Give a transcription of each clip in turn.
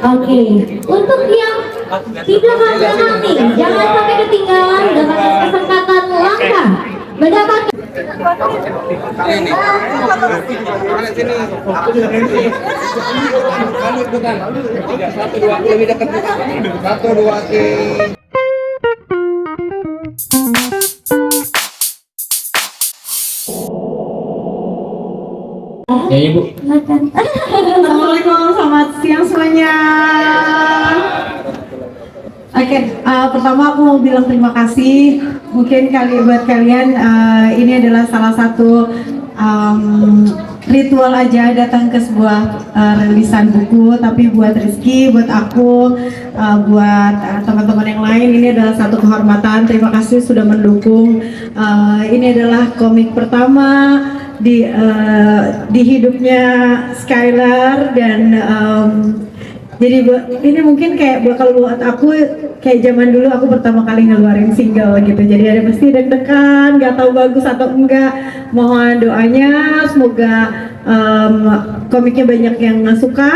Oke, untuk yang di belakang nih, jangan sampai ketinggalan mendapatkan kesempatan langka mendapatkan Satu dua Ya Ibu. Assalamualaikum, selamat siang semuanya. Oke, pertama aku mau bilang terima kasih. Mungkin buat kalian ini adalah salah satu ritual aja datang ke sebuah rilisan buku. Tapi buat Rizky, buat aku, buat teman-teman yang lain, ini adalah satu kehormatan. Terima kasih sudah mendukung. Ini adalah komik pertama di hidupnya Skylar dan jadi ini mungkin kayak bakal buat aku kayak zaman dulu aku pertama kali ngeluarin single gitu, jadi ada pasti deg-degan, nggak tahu bagus atau enggak. Mohon doanya semoga komiknya banyak yang suka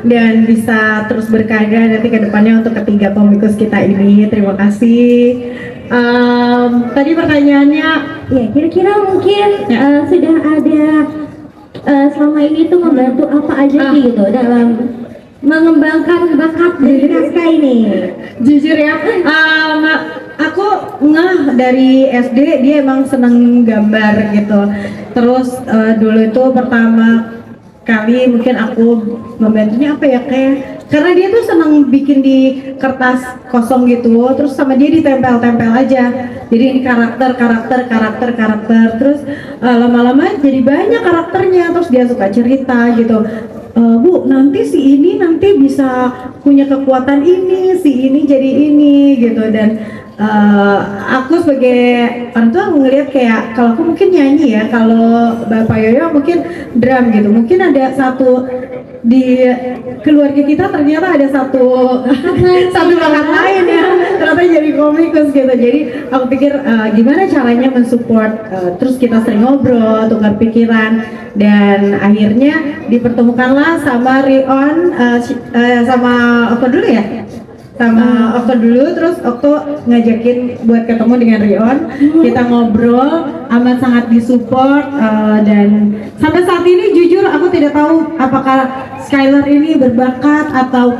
dan bisa terus berkarya nanti ke depannya untuk ketiga komikus kita ini. Terima kasih. Tadi pertanyaannya ya kira-kira mungkin sudah ada selama ini tuh membantu apa aja sih gitu dalam mengembangkan bakat dari Rizka ini? Jujur ya, aku ngeh dari SD dia emang seneng gambar gitu. Terus dulu itu pertama kali mungkin aku membantunya apa ya, kayak karena dia tuh seneng bikin di kertas kosong gitu, terus sama dia ditempel-tempel aja. Jadi ini karakter. Terus lama-lama jadi banyak karakternya. Terus dia suka cerita gitu. Bu, nanti si ini nanti bisa punya kekuatan ini, si ini jadi ini gitu. Dan aku sebagai orang tua ngelihat kayak kalau aku mungkin nyanyi ya, kalau Bapak Yoyo mungkin drum gitu. Mungkin ada satu di keluarga kita ternyata ada satu bakat lain ya, ternyata jadi komikus gitu. Jadi aku pikir gimana caranya mensupport, terus kita sering ngobrol, tukar pikiran, dan akhirnya dipertemukanlah sama Rion, sama apa dulu ya? Sama Okto dulu, terus Okto ngajakin buat ketemu dengan Rion. Kita ngobrol, amat sangat disupport, dan sampai saat ini jujur aku tidak tahu apakah Skylar ini berbakat atau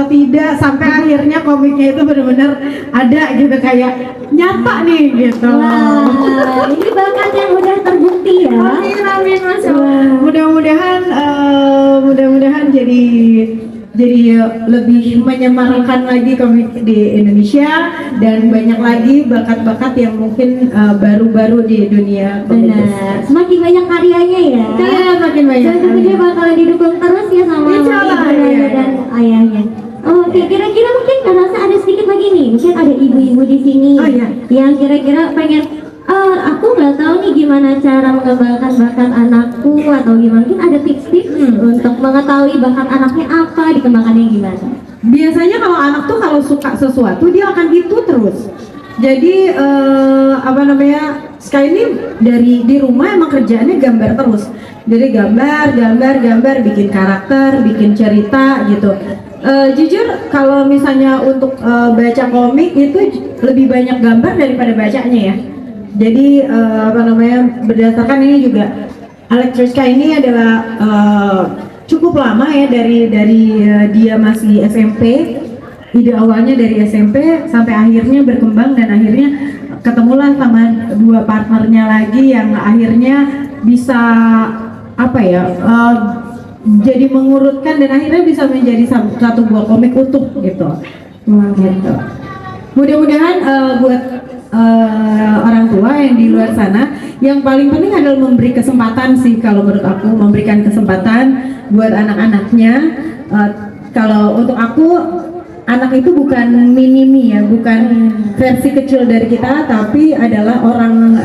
tidak, sampai akhirnya komiknya itu benar-benar ada gitu, kayak nyata nih gitu. Wah, ini bakat yang udah terbukti ya. Amin, Mas. Mudah-mudahan jadi lebih menyemarkan lagi komik di Indonesia dan banyak lagi bakat-bakat yang mungkin baru-baru di dunia komik. Benar, semakin banyak karyanya ya. Iya, makin banyak. Tentunya bakalan didukung terus ya sama ibunya dan ayahnya. Oke, kira-kira mungkin ngerasa ada sedikit lagi nih, mungkin ada ibu-ibu di sini yang kira-kira pengen aku nggak tahu nih gimana cara mengembangkan bakat anakku, atau gimana, mungkin ada tips-tips untuk mengetahui bakat anaknya apa, dikembangkannya gimana? Biasanya kalau anak tuh kalau suka sesuatu dia akan gitu terus. Jadi Sky ini di rumah emang kerjaannya gambar terus. Jadi gambar, bikin karakter, bikin cerita gitu. Jujur kalau misalnya untuk baca komik itu lebih banyak gambar daripada bacanya ya. Jadi berdasarkan ini juga Alexiska ini adalah cukup lama ya, dari dia masih SMP. Ide awalnya dari SMP sampai akhirnya berkembang dan akhirnya ketemulah sama dua partnernya lagi yang akhirnya bisa jadi mengurutkan dan akhirnya bisa menjadi satu buah komik utuh gitu. Gitu. Mudah-mudahan buat orang tua yang di luar sana, yang paling penting adalah memberi kesempatan sih, kalau menurut aku, memberikan kesempatan buat anak-anaknya. Kalau untuk aku, anak itu bukan mini-me ya, bukan versi kecil dari kita, tapi adalah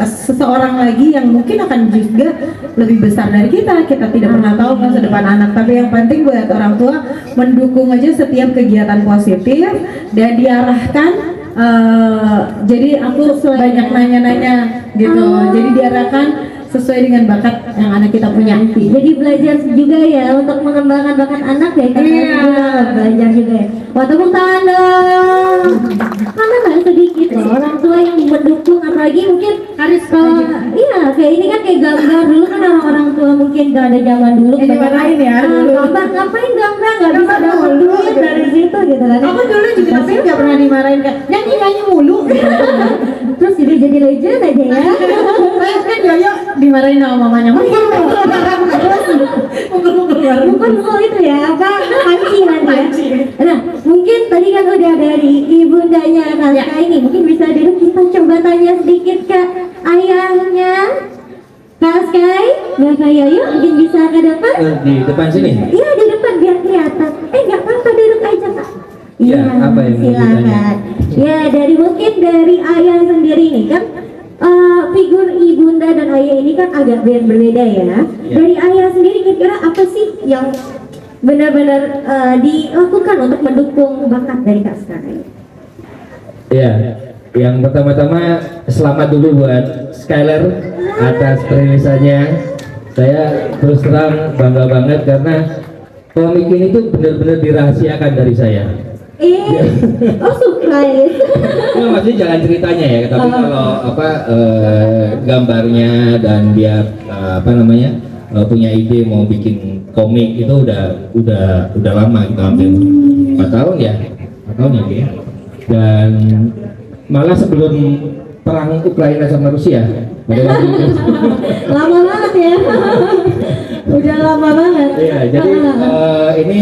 seseorang lagi yang mungkin akan juga lebih besar dari kita. Kita tidak pernah tahu masa depan anak, tapi yang penting buat orang tua mendukung aja setiap kegiatan positif dan diarahkan. Jadi aku banyak nanya-nanya gitu. Jadi diarahkan sesuai dengan bakat yang anak kita punya. Jadi belajar juga ya untuk mengembangkan bakat anak ya kan? Iya. Belajar juga ya. Wah, tepuk tangan dong. Karena nggak sedikit loh orang tua yang mendukung, apalagi mungkin Harus kalau iya kayak ini kan kayak gambar dulu kan orang tua mungkin gak ada zaman dulu. Yang dimarahin ya dulu. Gambar ngapain gambar nggak bisa Gambar dapat dulu, duit dari situ gitu kan? Aku dulu juga tapi nggak pernah dimarahin kan, nyanyi mulu. Terus jadi legend aja ya. Terus kan Yoyo dimarahin sama mamanya. Bukan soal itu ya, apa panci nanti ya. Nah, mungkin tadi kan udah dari ibundanya Kaska ini, mungkin bisa dulu kita coba tanya sedikit ke ayahnya Kaskai, Bapak Yoyo, mungkin bisa ke depan? Di depan sini. Iya di depan biar kelihatan. Nggak apa-apa duduk aja Kak. Iya, apa yang mau silakan. ditanya? Ya mungkin dari ayah sendiri nih kan. Figur ibunda dan ayah ini kan agak berbeda ya. Dari ayah sendiri kira-kira apa sih yang benar-benar dilakukan untuk mendukung bakat dari Kak Sky? Ya, yang pertama-tama selamat dulu buat Skyler atas perilisannya. Saya terus terang bangga banget karena komik ini tuh benar-benar dirahasiakan dari saya. Oh surprise. Ya, maksudnya jangan ceritanya ya, tapi kalau gambarnya dan dia punya ide mau bikin komik itu udah lama gitu, hampir 4 tahun ya, 4 tahun ya. Dan malah sebelum perang Ukraina sama Rusia pada waktu itu. Lama banget ya. Udah lama banget. Iya, jadi ini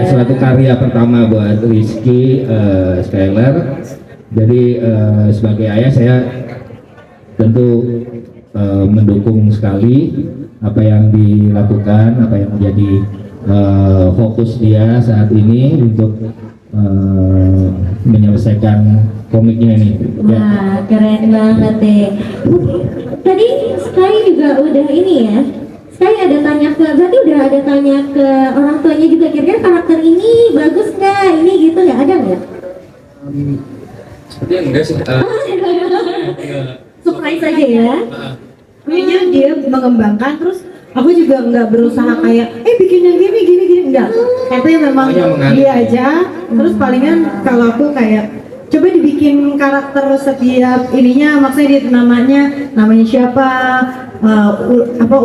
suatu karya pertama buat Rizky Skyler. Jadi sebagai ayah saya tentu mendukung sekali apa yang dilakukan, apa yang menjadi fokus dia saat ini untuk menyelesaikan komiknya ini. Wah, keren banget deh. Tadi Sky juga udah ini ya. Sky ada tanya berarti udah ada tanya ke orang tuanya juga, kira-kira karakter ini bagus nggak? Ini gitu nggak, ada nggak? Sepertinya enggak sih. Surprise aja ya. Kayaknya dia mengembangkan, terus aku juga nggak berusaha kayak bikin yang gini enggak. Tapi memang dia aja. Terus palingan kalau aku kayak coba dibikin karakter setiap ininya, maksudnya dia namanya siapa,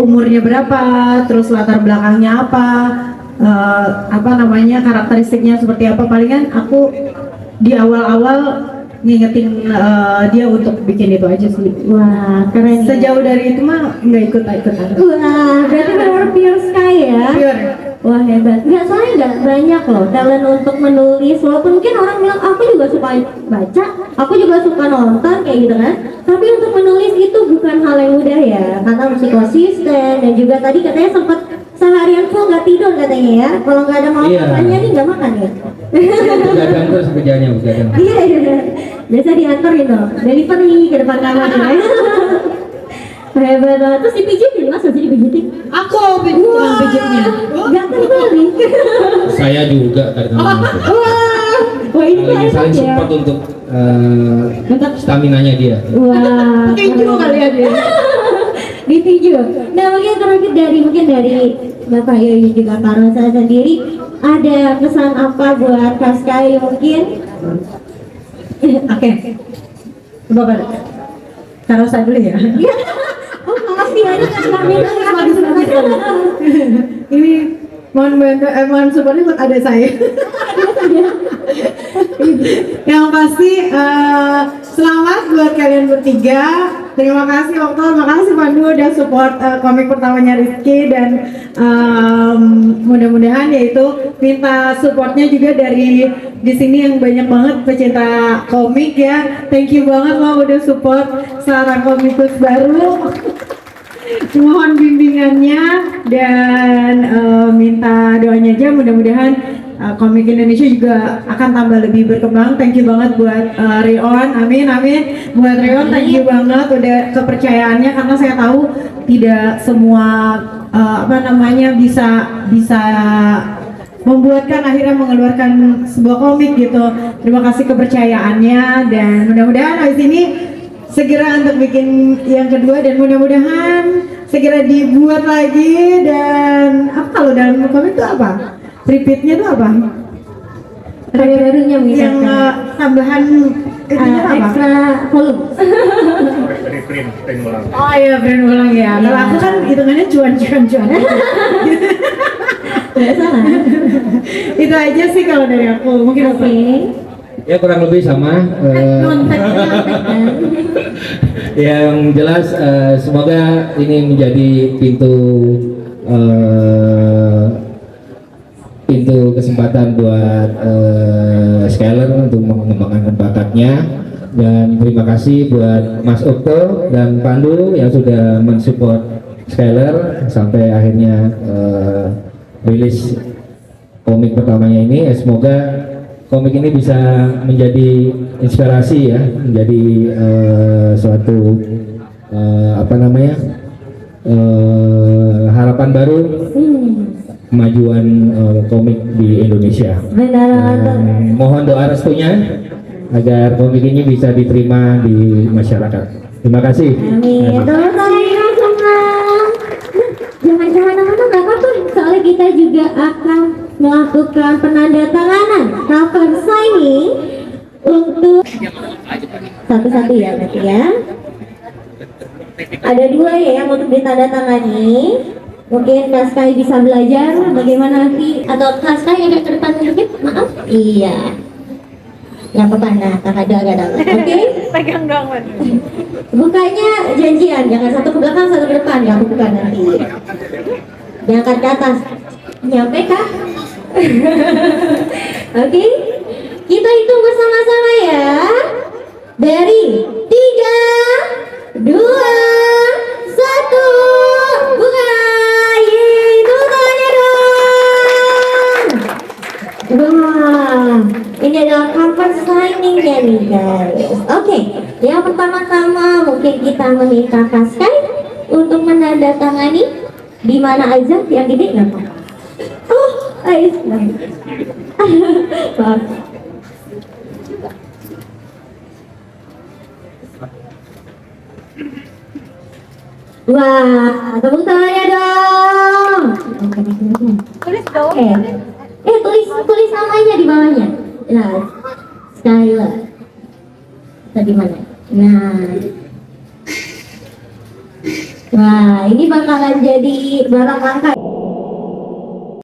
umurnya berapa, terus latar belakangnya apa, karakteristiknya seperti apa. Palingan aku di awal-awal ngingetin dia untuk bikin itu aja sih. Wah, keren. Sejauh dari itu mah nggak ikut-ikutan. Wah, berarti benar pure Sky ya. Pure. Wah, hebat. Soalnya nggak banyak loh talent untuk menulis. Walaupun mungkin orang bilang aku juga suka baca, aku juga suka nonton kayak gitu kan. Tapi untuk menulis itu bukan hal yang mudah ya, karena mesti konsisten, dan juga tadi katanya sempat seharian full nggak tidur katanya ya. Kalau nggak ada makanannya nih nggak makan ya. Begadang terus kerjanya, begadang. Iya. Biasa diantarin dong, delivery ke depan kamar ya. Hebat banget. Terus dipijitin, masa sih dipijitin? Aku pijitnya. Gak terbalik. Saya juga kadang-kadang. Wah ini Saling enak ya. support untuk staminanya dia. Wah, Tinju kali ya dia. ditinju. Nah mungkin terakhir dari Bapak Yoyo juga Kak Rosa sendiri, ada pesan apa buat Kak Sky mungkin? Oke. Bapak Kak Rosa dulu ya. Oh maaf nih, ada Ini mohon supportnya buat adik saya. Yang pasti selamat buat kalian bertiga. Terima kasih Okto, makasih Pandu udah support komik pertamanya Rizky, dan mudah-mudahan yaitu minta supportnya juga dari di sini yang banyak banget pecinta komik ya. Thank you banget lo udah support Sarang Komikus baru. Mohon bimbingannya dan minta doanya aja, mudah-mudahan komik Indonesia juga akan tambah lebih berkembang. Thank you banget buat Rion, amin buat Rion, thank you banget udah kepercayaannya, karena saya tahu tidak semua bisa membuatkan akhirnya mengeluarkan sebuah komik gitu. Terima kasih kepercayaannya dan mudah-mudahan habis ini segera untuk bikin yang kedua dan mudah-mudahan segera dibuat lagi. Dan apa kalau dalam komik itu apa? Repeatnya itu apa? Karya barunya mungkin Yang tambahan itunya apa? extra volume. Oh iya, print ulang ya. Kalau aku kan hitungannya cuan. Nggak salah. Itu aja sih kalau dari aku. Mungkin apa? Oke. Ya kurang lebih sama. Konteksnya kan. Yang jelas semoga ini menjadi pintu kesempatan buat Skyler untuk mengembangkan bakatnya, dan terima kasih buat Mas Okto dan Pandu yang sudah mensupport Skyler sampai akhirnya rilis komik pertamanya ini. Semoga komik ini bisa menjadi inspirasi ya, menjadi suatu harapan baru kemajuan komik di Indonesia. Benar. Mohon doa restunya agar komik ini bisa diterima di masyarakat. Terima kasih. Amin. Terus semua. Jangan kemana-mana, nggak apa-apa. Soalnya kita juga akan melakukan penandatanganan cover signing untuk satu-satu ya berarti ya. Ada 2 ya yang untuk ditandatangani. Mungkin Kak Sky bisa belajar bagaimana nanti, atau Kak Sky agak ke depan sedikit, maaf. Iya. Nggak apa-apa, nah Kakak agak oke? Pegang doang, Wan. Bukanya janjian, jangan satu ke belakang, satu ke depan, ya aku buka nanti. Diangkat ke atas. Nyampe kah? Oke? Kita hitung bersama-sama ya. Dari 3, 2, 1. Buka! Yeay, tepuk tangannya dong! Wah, ini adalah cover signing-nya nih guys. Oke, yang pertama-tama mungkin kita meminta Kak Sky untuk menandatangani di mana aja, yang gede nggak apa? Oh, nice. Maaf. Wah, tepuk tangannya dong. Tulis dong. Tulis namanya di bawahnya. Nah, Skyler. Tadi mana? Nah. Wah, ini bakalan jadi barang langka.